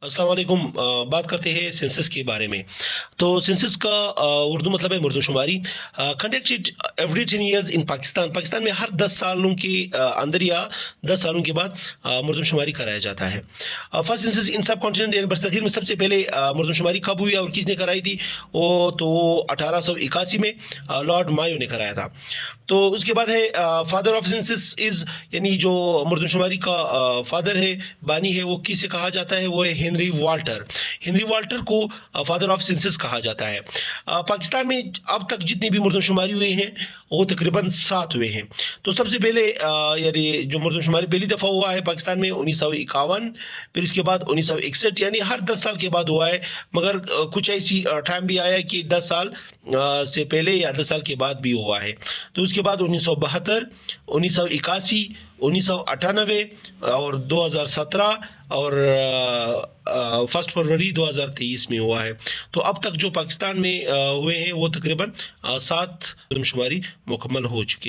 अस्सलाम वालेकुम। बात करते हैं सेंसस के बारे में। तो सेंसस का उर्दू मतलब है मर्दमशुमारी। Conducted every 10 years in Pakistan. Pakistan में हर 10 सालों के अंदर या 10 सालों के बाद मर्दमशुमारी कराया जाता है। फर्स्ट सेंसस इन सब कॉन्टिनेंट यानी बरसगीर में सबसे पहले मर्दमशुमारी कब हुई और किसने कराई थी? वो तो 1881 में लॉर्ड मायो ने कराया था। तो उसके बाद है फादर ऑफ सेंसस इज़, यानी जो मर्दमशुमारी का फादर है, बानी है, वो किसे कहा जाता है? वो है हेनरी वाल्टर। हेनरी वाल्टर को फादर ऑफ सेंसस कहा जाता है। पाकिस्तान में अब तक जितनी भी मर्दमशुमारी हुए हैं वो तकरीबन 7 हुए हैं। तो सबसे पहले यानी जो मर्दमशुमारी पहली दफ़ा हुआ है पाकिस्तान में 1951, फिर इसके बाद 1961, यानी हर 10 साल के बाद हुआ है। मगर कुछ ऐसी टाइम भी आया है कि 10 साल से पहले या 10 साल के बाद भी हुआ है। तो उसके बाद 1972, 1981, 1998 और 2017 और 1 फरवरी 2023 में हुआ है। तो अब तक जो पाकिस्तान में हुए हैं वो तकरीबन 7 मर्दमशुमारी मुकम्मल हो चुके हैं।